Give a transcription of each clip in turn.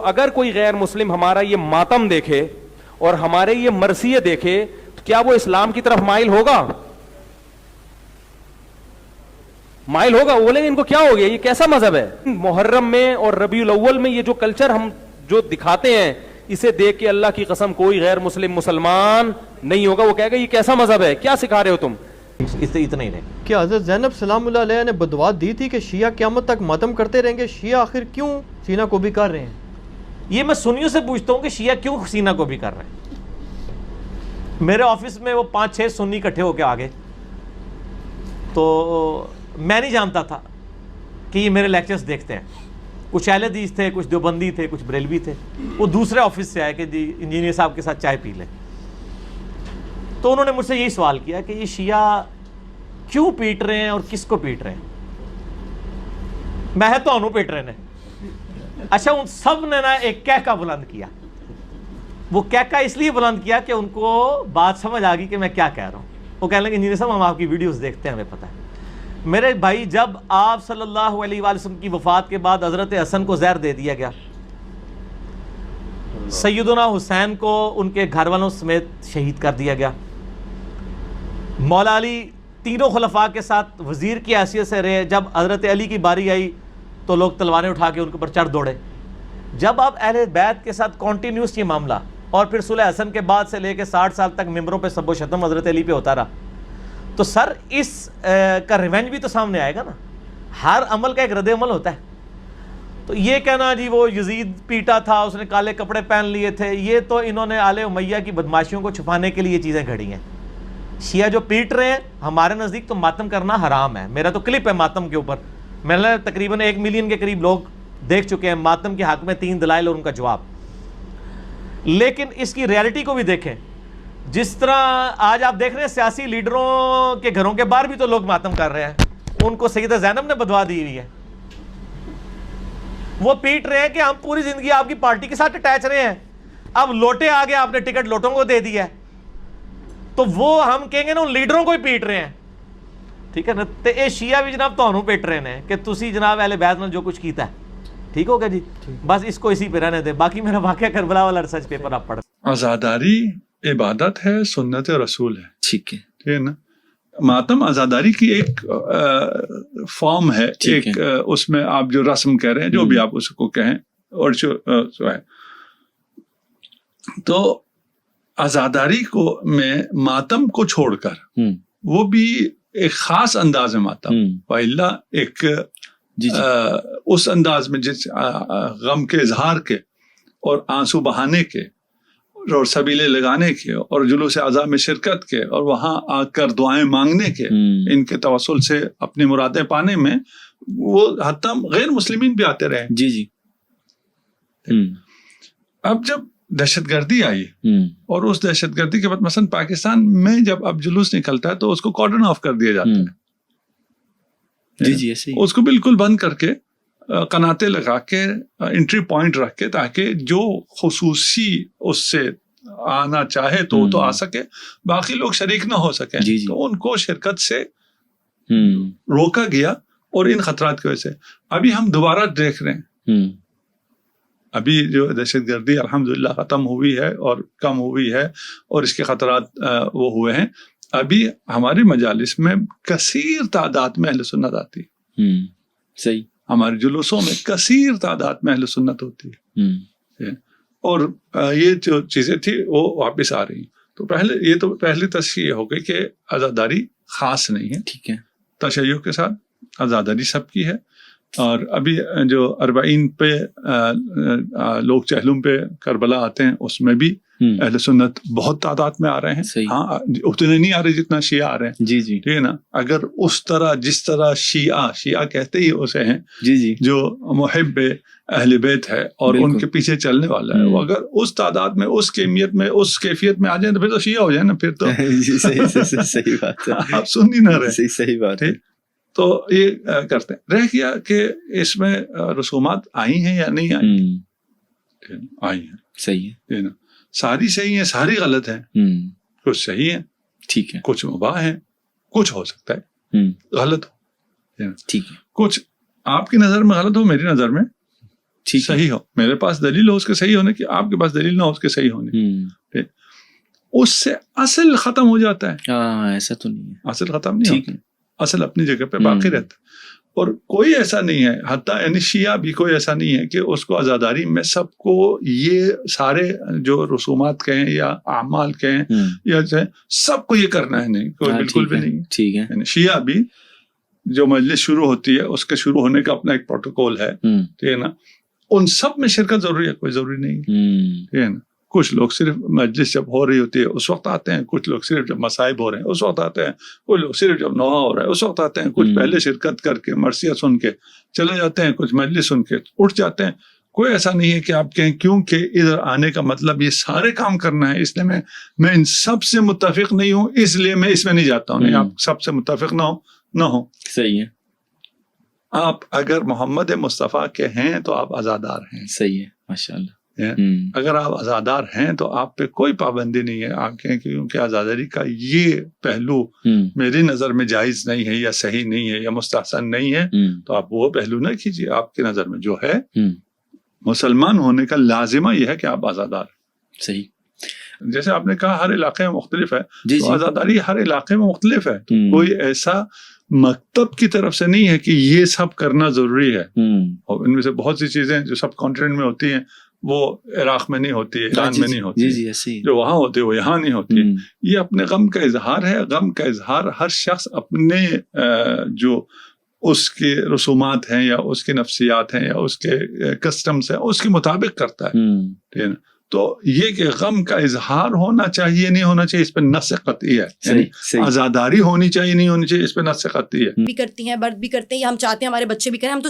اگر کوئی غیر مسلم ہمارا یہ ماتم دیکھے اور ہمارے یہ مرثیے دیکھے تو کیا وہ اسلام کی طرف مائل ہوگا؟ مائل ہوگا؟ وہ بولیں گے ان کو کیا ہو گیا، یہ کیسا مذہب ہے؟ محرم میں اور ربیع الاول میں یہ جو کلچر ہم جو دکھاتے ہیں، اسے دیکھ کے اللہ کی قسم کوئی غیر مسلم مسلمان نہیں ہوگا، وہ کہے گا یہ کیسا مذہب ہے، کیا سکھا رہے ہو تم؟ اس سے اتنا ہی رہے. کیا حضرت زینب سلام اللہ علیہ نے بدعا دی تھی کہ شیعہ قیامت تک ماتم کرتے رہیں گے؟ شیعہ آخر کیوں سینہ کو بھی کر رہے ہیں؟ یہ میں سنیوں سے پوچھتا ہوں کہ شیعہ کیوں سینہ کو بھی کر رہے ہیں. میرے آفس میں وہ 5-6 سنی اکٹھے ہو کے آگے، تو میں نہیں جانتا تھا کہ یہ میرے لیکچرز دیکھتے ہیں. کچھ اہل حدیث تھے، کچھ دیوبندی تھے، کچھ بریلوی تھے. وہ دوسرے آفس سے آئے کہ جی انجینئر صاحب کے ساتھ چائے پی لیں. تو انہوں نے مجھ سے یہی سوال کیا کہ یہ شیعہ کیوں پیٹ رہے ہیں اور کس کو پیٹ رہے ہیں. میں تو انہوں پیٹ رہے ہیں. اچھا، ان سب نے نا ایک کہکا بلند کیا. وہ کہکا اس لیے بلند کیا کہ ان کو بات سمجھ آ گئی کہ میں کیا کہہ رہا ہوں. وہ کہنے لگے انجینئر صاحب ہم آپ کی ویڈیوز دیکھتے ہیں، ہمیں پتہ ہے. میرے بھائی، جب آپ صلی اللہ علیہ وآلہ وسلم کی وفات کے بعد حضرت حسن کو زہر دے دیا گیا، سیدنا حسین کو ان کے گھر والوں سمیت شہید کر دیا گیا. مولا علی تینوں خلفاء کے ساتھ وزیر کی حیثیت سے رہے. جب حضرت علی کی باری آئی تو لوگ تلواریں اٹھا کے ان کے اوپر چڑھ دوڑے. جب آپ اہل بیت کے ساتھ کنٹینیوس یہ معاملہ، اور پھر صلح حسن کے بعد سے لے کے 60 سال تک ممبروں پہ سب و شتم حضرت علی پہ ہوتا رہا، تو سر اس کا ریونج بھی تو سامنے آئے گا نا. ہر عمل کا ایک رد عمل ہوتا ہے. تو یہ کہنا جی وہ یزید پیٹا تھا، اس نے کالے کپڑے پہن لیے تھے، یہ تو انہوں نے آل امیہ کی بدماشیوں کو چھپانے کے لیے یہ چیزیں گھڑی ہیں. شیعہ جو پیٹ رہے ہیں، ہمارے نزدیک تو ماتم کرنا حرام ہے. میرا تو کلپ ہے ماتم کے اوپر، میں نے تقریباً 1 ملین کے قریب لوگ دیکھ چکے ہیں. ماتم کے حق میں 3 دلائل اور ان کا جواب. لیکن اس کی ریالٹی کو بھی دیکھیں. جس طرح آج آپ دیکھ رہے ہیں سیاسی لیڈروں کے گھروں کے باہر بھی تو لوگ ماتم کر رہے ہیں. ان کو سیدہ زینب نے بدوا دی ہوئی ہے. وہ پیٹ رہے ہیں کہ ہم پوری زندگی آپ کی پارٹی کے ساتھ اٹیچ رہے ہیں، اب لوٹے آگے آپ نے ٹکٹ لوٹوں کو دے دیا ہے، تو وہ ہم کہیں گے نا ان لیڈروں کو ہی پیٹ رہے ہیں. ٹھیک ہے نا. تے اے شیعہ بھی جناب تہنوں پیٹ رہے ہیں کہ تسی جناب اہل بیت نے جو کچھ کیتا ہے. ٹھیک ہوگا جی، بس اس کو اسی پہ رہنے دیں. باقی میرا واقعہ کربلا والا ریسرچ پیپر آپ پڑھ. عزاداری عبادت ہے، سنت رسول ہے. ٹھیک ہے، ٹھیک ہے نا. ماتم عزاداری کی ایک فارم ہے، ایک اس میں آپ جو رسم کہہ رہے ہیں، جو بھی آپ اس کو کہیں، اور جو ہے تو عزاداری کو میں ماتم کو چھوڑ کر وہ بھی ایک خاص انداز ہے ماتم. وَإِلَّا ایک اس انداز میں جس غم کے اظہار کے اور آنسو بہانے کے اور سبیلے لگانے کے اور جلوس عزا میں شرکت کے اور وہاں آ کر دعائیں مانگنے کے، ان کے توسل سے اپنی مرادیں پانے میں وہ حتیٰ غیر مسلمین بھی آتے رہے. جی جی. اب جب دہشت گردی آئی اور اس دہشت گردی کے بعد مثلا پاکستان میں جب اب جلوس نکلتا ہے تو اس کو کارڈن آف کر دیا جاتا ہے. جی جی ایسے ہی. اس کو بالکل بند کر کے قناتے لگا کے انٹری پوائنٹ رکھ کے، تاکہ جو خصوصی اس سے آنا چاہے تو وہ تو آ سکے، باقی لوگ شریک نہ ہو سکیں. تو ان کو شرکت سے روکا گیا اور ان خطرات کی وجہ سے ابھی ہم دوبارہ دیکھ رہے ہیں. ابھی جو دہشت گردی الحمدللہ ختم ہوئی ہے اور کم ہوئی ہے اور اس کے خطرات وہ ہوئے ہیں. ابھی ہماری مجالس میں کثیر تعداد میں اہل سنت آتی ہے. صحیح. ہمارے جلوسوں میں کثیر تعداد میں اہل سنت ہوتی ہے، اور یہ جو چیزیں تھی وہ واپس آ رہی ہیں. تو پہلی تشریح ہو گئی کہ عزاداری خاص نہیں ہے. ٹھیک ہے. تشیع کے ساتھ عزاداری سب کی ہے. اور ابھی جو 40 پہ لوگ چہلم پہ کربلا آتے ہیں، اس میں بھی اہل سنت بہت تعداد میں آ رہے ہیں. ہاں اتنے نہیں آ رہے جتنا شیعہ آ رہے ہیں. جی جی. ٹھیک ہے نا. اگر اس طرح جس طرح شیعہ کہتے ہی اسے ہیں جی جی جو محب اہل بیت ہے اور ان کے پیچھے چلنے والا ہے، وہ اگر اس تعداد میں، اس کیمیت میں، اس کیفیت میں آ جائیں تو پھر تو شیعہ ہو جائے نا. پھر تو صحیح بات ہے. آپ سن ہی نہ رہے. صحیح بات ہے. تو یہ کرتے ہیں. رہ گیا کہ اس میں رسومات آئی ہیں یا نہیں آئی ہیں. صحیح ہے. ساری صحیح ہیں، ساری غلط ہیں. کچھ صحیح ہیں، ٹھیک ہے، کچھ مباح ہیں، کچھ ہو سکتا ہے غلط ہو. ٹھیک ہے. کچھ آپ کی نظر میں غلط ہو، میری نظر میں صحیح ہو. میرے پاس دلیل ہو اس کے صحیح ہونے کی, آپ کے پاس دلیل نہ ہو اس کے صحیح ہونے کی, اس سے اصل ختم ہو جاتا ہے. ایسا تو نہیں ہے, اصل ختم نہیں ہوتا, اصل اپنی جگہ پہ باقی رہتا ہے. اور کوئی ایسا نہیں ہے, حتیٰ یعنی شیعہ بھی کوئی ایسا نہیں ہے کہ اس کو عزاداری میں سب کو یہ سارے جو رسومات کہیں یا اعمال کہیں یا سب کو یہ کرنا ہے, نہیں, کوئی بالکل بھی نہیں. ٹھیک ہے, یعنی شیعہ بھی جو مجلس شروع ہوتی ہے اس کے شروع ہونے کا اپنا ایک پروٹوکول ہے, ٹھیک ہے نا, ان سب میں شرکت ضروری ہے, کوئی ضروری نہیں, ٹھیک ہے نا. کچھ لوگ صرف مجلس جب ہو رہی ہوتی ہے اس وقت آتے ہیں, کچھ لوگ صرف جب مصائب ہو رہے ہیں اس وقت آتے ہیں, کچھ لوگ صرف جب نوحہ ہو رہا ہے اس وقت آتے ہیں, کچھ پہلے شرکت کر کے مرثیہ سن کے چلے جاتے ہیں, کچھ مجلس سن کے اٹھ جاتے ہیں. کوئی ایسا نہیں ہے کہ آپ کہیں کیونکہ ادھر آنے کا مطلب یہ سارے کام کرنا ہے, اس لیے میں ان سب سے متفق نہیں ہوں اس لیے میں اس میں نہیں جاتا ہوں. نہیں, آپ سب سے متفق نہ ہو. صحیح ہے. آپ اگر محمد مصطفیٰ کے ہیں تو آپ عزادار ہیں. صحیح ہے, ماشاء اللہ. اگر آپ عزادار ہیں تو آپ پہ کوئی پابندی نہیں ہے. آپ کہیں کیونکہ عزاداری کا یہ پہلو میری نظر میں جائز نہیں ہے یا صحیح نہیں ہے یا مستحسن نہیں ہے, تو آپ وہ پہلو نہ کیجیے. آپ کی نظر میں جو ہے مسلمان ہونے کا لازمہ یہ ہے کہ آپ عزادار. صحیح. جیسے آپ نے کہا ہر علاقے میں مختلف ہے, تو عزاداری ہر علاقے میں مختلف ہے. کوئی ایسا مکتب کی طرف سے نہیں ہے کہ یہ سب کرنا ضروری ہے. اور ان میں سے بہت سی چیزیں جو سب کانٹیننٹ میں ہوتی ہیں وہ عراق میں نہیں ہوتی, ایران میں نہیں ہوتی, جو وہاں ہوتی وہ یہاں نہیں ہوتی. یہ اپنے غم کا اظہار ہے. غم کا اظہار ہر شخص اپنے جو اس کے رسومات ہیں یا اس کی نفسیات ہیں یا اس کے کسٹمز ہیں اس کے مطابق کرتا ہے, ٹھیک ہے نا. تو یہ کہ غم کا اظہار ہونا چاہیے نہیں ہونا چاہیے اس پہ نص قطعی ہے. یعنی عزاداری ہونی چاہیے نہیں ہونی چاہیے اس پہ نص قطعی ہے. بھی کرتی ہیں, برد بھی کرتے ہیں, یا ہم چاہتے ہیں ہمارے بچے بھی کریں. ہم تو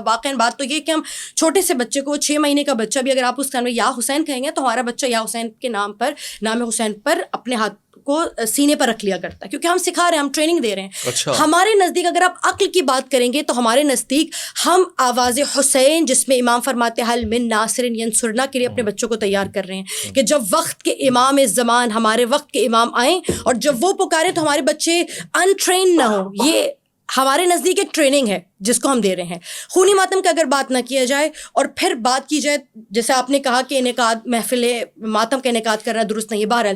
واقعاً بات تو یہ کہ ہم چھوٹے سے بچے کو 6 مہینے کا بچہ بھی اگر آپ اس ٹائم میں یا حسین کہیں گے تو ہمارا بچہ یا حسین کے نام پر, نام حسین پر اپنے ہاتھ کو سینے پر رکھ لیا کرتا ہے, کیونکہ ہم سکھا رہے ہیں, ہم ٹریننگ دے رہے ہیں. ہمارے نزدیک اگر آپ عقل کی بات کریں گے تو ہمارے نزدیک ہم آواز حسین, جس میں امام فرماتے حل من ناصر ینصرنا کے لیے اپنے بچوں کو تیار کر رہے ہیں کہ جب وقت کے امام زمان, ہمارے وقت کے امام آئیں اور جب وہ پکارے تو ہمارے بچے انٹرین نہ ہوں. یہ ہمارے نزدیک ایک ٹریننگ ہے جس کو ہم دے رہے ہیں. خونی ماتم کا اگر بات نہ کیا جائے اور پھر بات کی جائے, جیسے آپ نے کہا کہ انعقاد محفل ماتم کا انعقاد کرنا درست نہیں ہے, بہرحال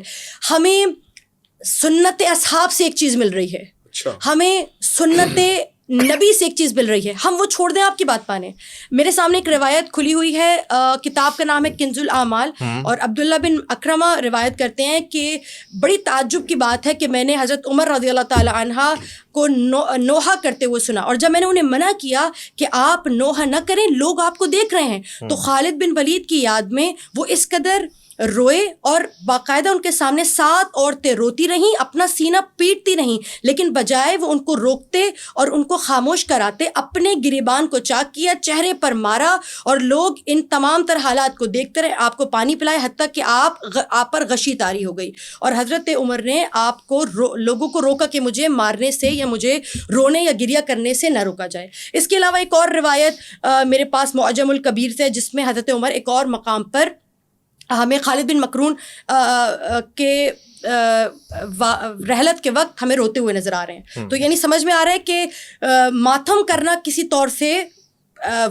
ہمیں سنت اصحاب سے ایک چیز مل رہی ہے, ہمیں سنت نبی سے ایک چیز مل رہی ہے. ہم وہ چھوڑ دیں آپ کی بات پانے. میرے سامنے ایک روایت کھلی ہوئی ہے, کتاب کا نام ہے کنز الاعمال, اور عبداللہ بن اکرمہ روایت کرتے ہیں کہ بڑی تعجب کی بات ہے کہ میں نے حضرت عمر رضی اللہ تعالی عنہ کو نوحہ کرتے ہوئے سنا, اور جب میں نے انہیں منع کیا کہ آپ نوحہ نہ کریں, لوگ آپ کو دیکھ رہے ہیں, تو خالد بن ولید کی یاد میں وہ اس قدر روئے اور باقاعدہ ان کے سامنے 7 عورتیں روتی رہیں, اپنا سینہ پیٹتی رہیں, لیکن بجائے وہ ان کو روکتے اور ان کو خاموش کراتے, اپنے گریبان کو چاک کیا, چہرے پر مارا, اور لوگ ان تمام تر حالات کو دیکھتے رہے, آپ کو پانی پلائے, حتیٰ کہ آپ پر غشی طاری ہو گئی. اور حضرت عمر نے آپ کو لوگوں کو روکا کہ مجھے مارنے سے یا مجھے رونے یا گریہ کرنے سے نہ روکا جائے. اس کے علاوہ ایک اور روایت میرے پاس معجم الکبیر سے, جس میں حضرت عمر ایک اور مقام پر ہمیں خالد بن مکرون کے رحلت کے وقت ہمیں روتے ہوئے نظر آ رہے ہیں. تو یعنی سمجھ میں آ رہا ہے کہ ماتم کرنا کسی طور سے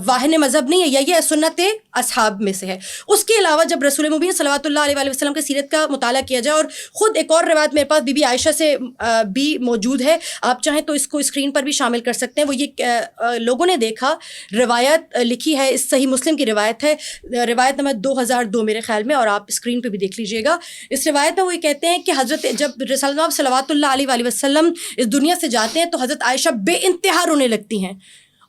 واہن مذہب نہیں ہے, یا یہ سنت اصحاب میں سے ہے. اس کے علاوہ جب رسول مبین صلوات اللہ علیہ وسلم کی سیرت کا مطالعہ کیا جائے, اور خود ایک اور روایت میرے پاس بی بی عائشہ سے بھی موجود ہے, آپ چاہیں تو اس کو اسکرین پر بھی شامل کر سکتے ہیں. وہ یہ لوگوں نے دیکھا, روایت لکھی ہے, اس صحیح مسلم کی روایت ہے, روایت نمبر 2002 میرے خیال میں, اور آپ اسکرین پہ بھی دیکھ لیجیے گا. اس روایت میں وہ یہ کہتے ہیں کہ حضرت جب رسول اللہ صلوات اللہ علیہ وسلم اس دنیا سے جاتے ہیں تو حضرت عائشہ بے انتہا رونے لگتی ہیں,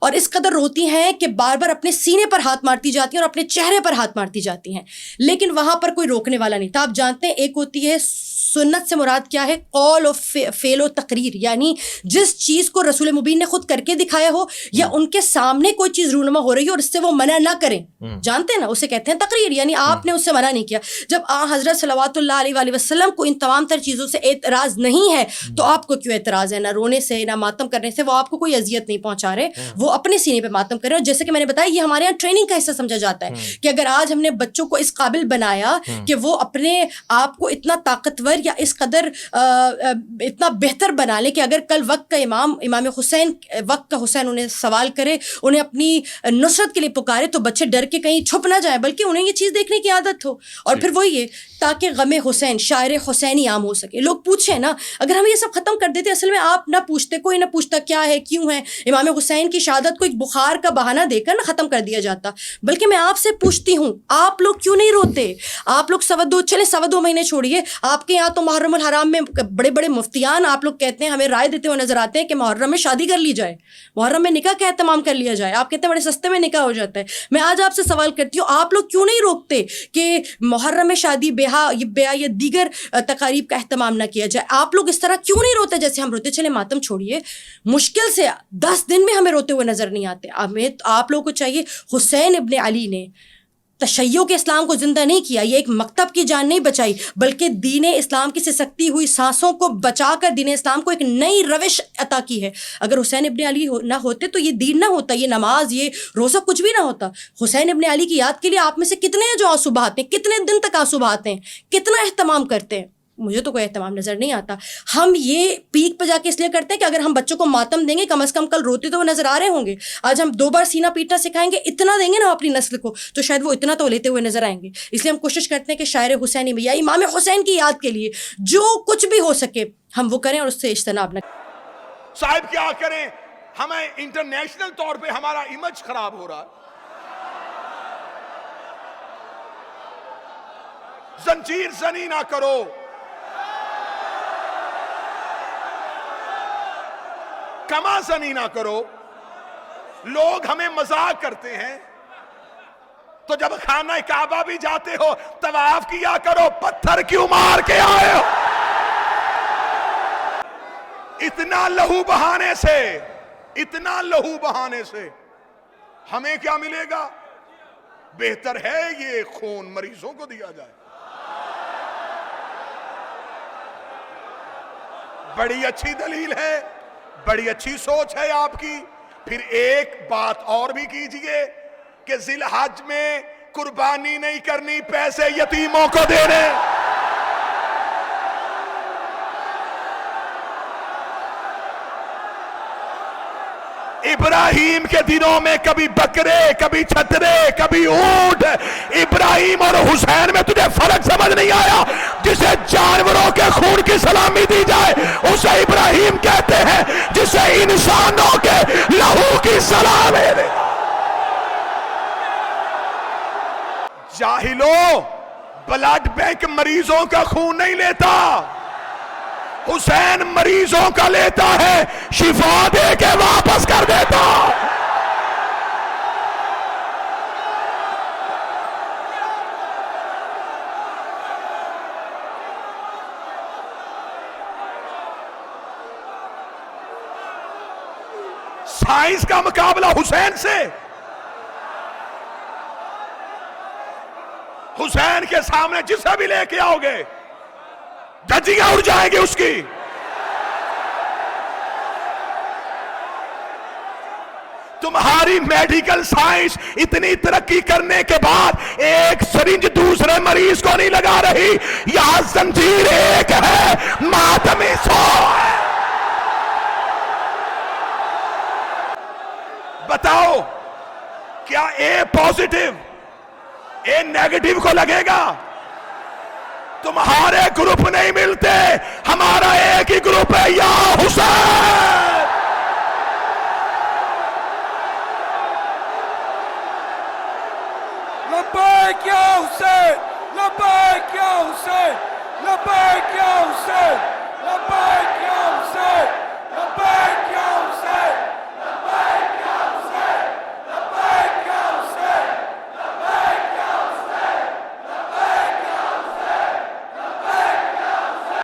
اور اس قدر روتی ہیں کہ بار بار اپنے سینے پر ہاتھ مارتی جاتی ہیں اور اپنے چہرے پر ہاتھ مارتی جاتی ہیں, لیکن وہاں پر کوئی روکنے والا نہیں تھا. آپ جانتے ہیں ایک ہوتی ہے سنت سے مراد کیا ہے, قول و فعل و تقریر, یعنی جس چیز کو رسول مبین نے خود کر کے دکھایا ہو یا ان کے سامنے کوئی چیز رونما ہو رہی ہو اور اس سے وہ منع نہ کریں, جانتے ہیں نا, اسے کہتے ہیں تقریر, یعنی آپ نے اس سے منع نہیں کیا. جب حضرت صلوات اللہ علیہ وسلم کو ان تمام تر چیزوں سے اعتراض نہیں ہے تو آپ کو کیوں اعتراض ہے؟ نہ رونے سے, نہ ماتم کرنے سے, وہ آپ کو کوئی اذیت نہیں پہنچا رہے, وہ اپنے سینے پہ ماتم کریں. اور جیسے کہ میں نے بتایا یہ ہمارے یہاں ٹریننگ کا حصہ سمجھا جاتا ہے کہ اگر آج ہم نے بچوں کو اس قابل بنایا کہ وہ اپنے آپ کو اتنا طاقتور یا اس قدر اتنا بہتر بنا لیں کہ اگر کل وقت کا امام حسین وقت کا حسین انہیں سوال کرے, انہیں اپنی نصرت کے لیے پکارے, تو بچے ڈر کے کہیں چھپ نہ جائیں بلکہ انہیں یہ چیز دیکھنے کی عادت ہو. اور پھر وہی ہے تاکہ غم حسین شاعر حسینی عام ہو سکے. لوگ پوچھیں نا, اگر ہم یہ سب ختم کر دیتے, اصل میں آپ نہ پوچھتے, کوئی نہ پوچھتا کیا ہے کیوں ہے, امام حسین کی شہادت کو ایک بخار کا بہانہ دے کر نہ ختم کر دیا جاتا. بلکہ میں آپ سے پوچھتی ہوں, آپ لوگ کیوں نہیں روتے؟ آپ لوگ 2 مہینے چھوڑیے, آپ کے یہاں تو محرم الحرام میں بڑے بڑے مفتیان آپ لوگ کہتے ہیں, ہمیں رائے دیتے ہوئے نظر آتے ہیں کہ محرم میں شادی کر لی جائے, محرم میں نکاح کا اہتمام کر لیا جائے. آپ کہتے ہیں بڑے سستے میں نکاح ہو جاتا ہے. میں آج آپ سے سوال کرتی ہوں, آپ لوگ کیوں نہیں روکتے کہ محرم میں شادی بیاہ یا دیگر تقاریب کا اہتمام نہ کیا جائے؟ آپ لوگ اس طرح کیوں نہیں روتے جیسے ہم روتے؟ چلے ماتم چھوڑیے, مشکل سے 10 دن میں ہمیں روتے ہوئے نظر نہیں آتے. آپ لوگوں کو چاہیے, حسین ابن علی نے تشیع کے اسلام کو زندہ نہیں کیا, یہ ایک مکتب کی جان نہیں بچائی بلکہ دین اسلام کی سسکتی ہوئی سانسوں کو بچا کر دین اسلام کو ایک نئی روش عطا کی ہے. اگر حسین ابن علی نہ ہوتے تو یہ دین نہ ہوتا, یہ نماز یہ روزہ کچھ بھی نہ ہوتا. حسین ابن علی کی یاد کے لیے آپ میں سے کتنے ہیں جو آنسو بہاتے ہیں, کتنے دن تک آنسو بہاتے ہیں, کتنا اہتمام کرتے ہیں؟ مجھے تو کوئی اہتمام نظر نہیں آتا. ہم یہ پیک پہ جا کے اس لیے کرتے ہیں کہ اگر ہم بچوں کو ماتم دیں گے کم از کم کل روتے تو وہ نظر آ رہے ہوں گے. آج ہم 2 بار سینہ پیٹنا سکھائیں گے, اتنا دیں گے نا اپنی نسل کو, تو شاید وہ اتنا تو لیتے ہوئے نظر آئیں گے. اس لیے ہم کوشش کرتے ہیں کہ شاعر حسینی میں یا امام حسین کی یاد کے لیے جو کچھ بھی ہو سکے ہم وہ کریں اور اس سے اجتناب نہ کریں. صاحب کیا کریں, ہمیں انٹرنیشنل طور پہ ہمارا امیج خراب ہو رہا ہے. زنجیر زنی نہ کرو, کما زنی نہ کرو. لوگ ہمیں مذاق کرتے ہیں تو جب خانہ کعبہ بھی جاتے ہو طواف کیا کرو, پتھر کیوں مار کے آئے ہو؟ اتنا لہو بہانے سے ہمیں کیا ملے گا؟ بہتر ہے یہ خون مریضوں کو دیا جائے. بڑی اچھی دلیل ہے, بڑی اچھی سوچ ہے آپ کی. پھر ایک بات اور بھی کیجئے کہ ذی الحج میں قربانی نہیں کرنی, پیسے یتیموں کو دینے. ابراہیم کے دنوں میں کبھی بکرے, کبھی چھترے, کبھی اونٹ. ابراہیم اور حسین میں تجھے فرق سمجھ نہیں آیا. جسے جانوروں کے خون کی سلامی دی جائے اسے ابراہیم کہتے ہیں, جسے انسانوں کے لہو کی سلامی دی. جاہلوں, بلڈ بینک مریضوں کا خون نہیں لیتا, حسین مریضوں کا لیتا ہے, شفا دے کے واپس کر دیتا. سائنس کا مقابلہ حسین سے, حسین کے سامنے جسے بھی لے کے آؤ گے دھجیاں اڑ جائیں گے اس کی. تمہاری میڈیکل سائنس اتنی ترقی کرنے کے بعد ایک سرنج دوسرے مریض کو نہیں لگا رہی. یہاں زنجیر ایک ہے, ماتمی 100 ہے. بتاؤ کیا اے پازیٹیو اے نیگیٹو کو لگے گا؟ تمہارے گروپ نہیں ملتے, ہمارا ایک ہی گروپ ہے, یا حسین. لبیک یا حسین.